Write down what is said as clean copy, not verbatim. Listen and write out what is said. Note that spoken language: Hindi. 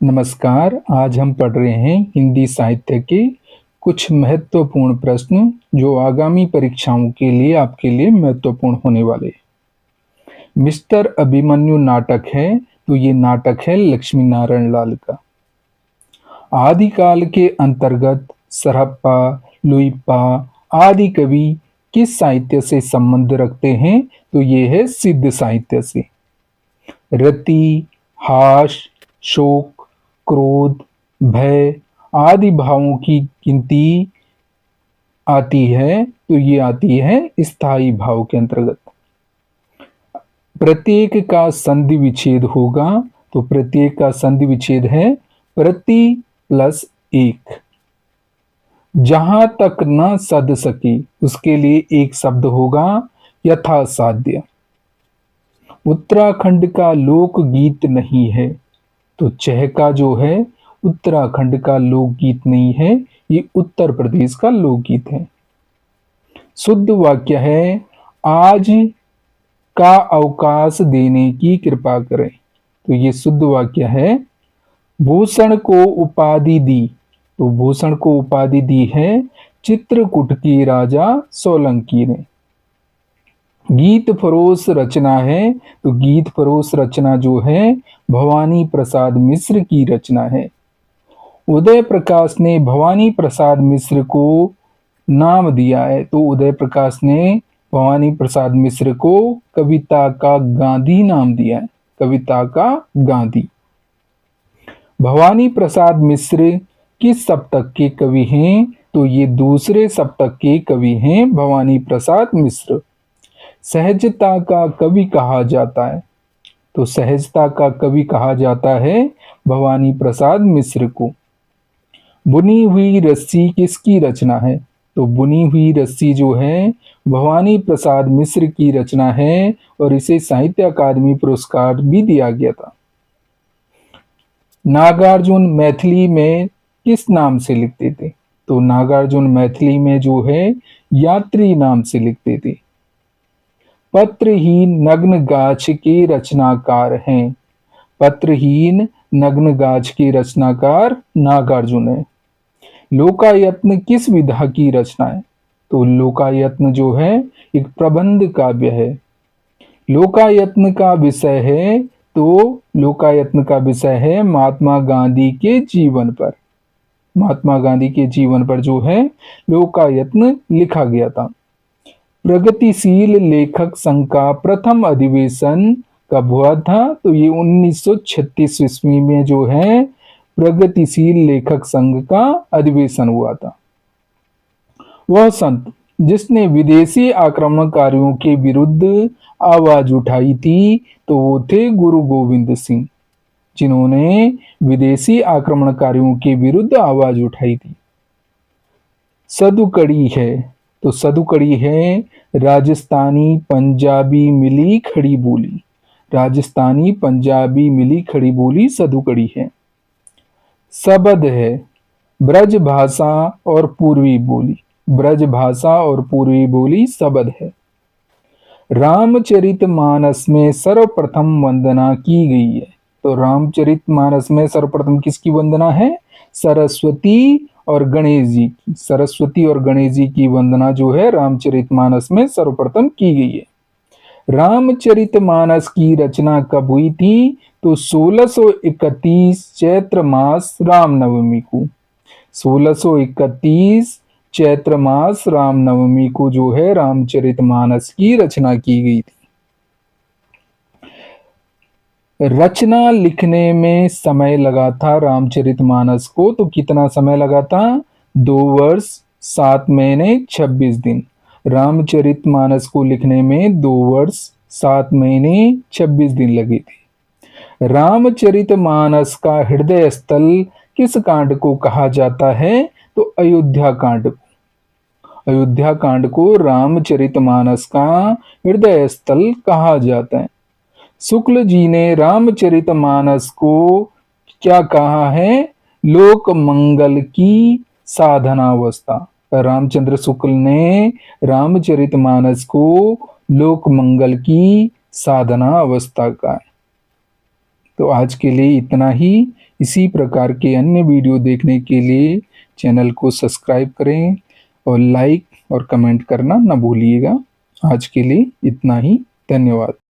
नमस्कार। आज हम पढ़ रहे हैं हिंदी साहित्य के कुछ महत्वपूर्ण प्रश्न जो आगामी परीक्षाओं के लिए आपके लिए महत्वपूर्ण होने वाले। मिस्टर अभिमन्यु नाटक है तो ये नाटक है लक्ष्मी नारायण लाल का। आदिकाल के अंतर्गत सरहप्पा, लुइप्पा आदि कवि किस साहित्य से संबंध रखते हैं तो ये है सिद्ध साहित्य से। रति, हास, शोक, क्रोध, भय आदि भावों की गिनती आती है तो ये आती है स्थायी भाव के अंतर्गत। प्रत्येक का संधि विच्छेद होगा तो प्रत्येक का संधि विच्छेद है प्रति प्लस एक। जहां तक न सध सके उसके लिए एक शब्द होगा यथा साध्य। उत्तराखंड का लोकगीत नहीं है तो चहका जो है उत्तराखंड का लोकगीत नहीं है, ये उत्तर प्रदेश का लोकगीत है। शुद्ध वाक्य है आज का अवकाश देने की कृपा करें तो ये शुद्ध वाक्य है। भूषण को उपाधि दी तो भूषण को उपाधि दी है चित्रकूट की राजा सोलंकी ने। गीत फरोश रचना है तो गीत फरोश रचना जो है भवानी प्रसाद मिश्र की रचना है। उदय प्रकाश ने भवानी प्रसाद मिश्र को नाम दिया है तो उदय प्रकाश ने भवानी प्रसाद मिश्र को कविता का गांधी नाम दिया है, कविता का गांधी। भवानी प्रसाद मिश्र किस सप्तक के कवि हैं तो ये दूसरे सप्तक के कवि हैं भवानी प्रसाद मिश्र। सहजता का कवि कहा जाता है तो सहजता का कवि कहा जाता है भवानी प्रसाद मिश्र को। बुनी हुई रस्सी किसकी रचना है तो बुनी हुई रस्सी जो है भवानी प्रसाद मिश्र की रचना है और इसे साहित्य अकादमी पुरस्कार भी दिया गया था। नागार्जुन मैथिली में किस नाम से लिखते थे तो नागार्जुन मैथिली में जो है यात्री नाम से लिखते थे। पत्रहीन नग्न गाछ के रचनाकार हैं। पत्रहीन नग्न गाछ के रचनाकार नागार्जुन है। लोकायत्न किस विधा की रचना है तो लोकायत्न जो है एक प्रबंध काव्य है। लोकायत्न का विषय है तो लोकायत्न का विषय है महात्मा गांधी के जीवन पर। महात्मा गांधी के जीवन पर जो है लोकायत्न लिखा गया था। प्रगतिशील लेखक संघ का प्रथम अधिवेशन कब हुआ था तो ये 1936 ईस्वी में जो है प्रगतिशील लेखक संघ का अधिवेशन हुआ था। वह संत जिसने विदेशी आक्रमणकारियों के विरुद्ध आवाज उठाई थी तो वो थे गुरु गोविंद सिंह, जिन्होंने विदेशी आक्रमणकारियों के विरुद्ध आवाज उठाई थी। सदुकड़ी है तो सदुकड़ी है राजस्थानी पंजाबी मिली खड़ी बोली। राजस्थानी पंजाबी मिली खड़ी बोली सदुकड़ी है। शबद है ब्रज भाषा और पूर्वी बोली। ब्रज भाषा और पूर्वी बोली शबद है। रामचरितमानस में सर्वप्रथम वंदना की गई है तो रामचरितमानस में सर्वप्रथम किसकी वंदना है सरस्वती और गणेश जी की। सरस्वती और गणेश जी की वंदना जो है रामचरितमानस में सर्वप्रथम की गई है। रामचरितमानस की रचना कब हुई थी तो 1631 चैत्र मास रामनवमी को। 1631 चैत्र मास रामनवमी को जो है रामचरितमानस की रचना की गई थी। रचना लिखने में समय लगा था रामचरितमानस को तो कितना समय लगा था 2 वर्ष 7 महीने 26 दिन। रामचरितमानस को लिखने में 2 वर्ष 7 महीने 26 दिन लगे थे। रामचरितमानस का हृदय स्थल किस कांड को कहा जाता है तो अयोध्या कांड को। अयोध्या कांड को रामचरितमानस का हृदय स्थल कहा जाता है। शुक्ल जी ने रामचरितमानस को क्या कहा है लोक मंगल की साधनावस्था। रामचंद्र शुक्ल ने रामचरितमानस को लोक मंगल की साधना अवस्था का है। तो आज के लिए इतना ही। इसी प्रकार के अन्य वीडियो देखने के लिए चैनल को सब्सक्राइब करें और लाइक और कमेंट करना न भूलिएगा। आज के लिए इतना ही। धन्यवाद।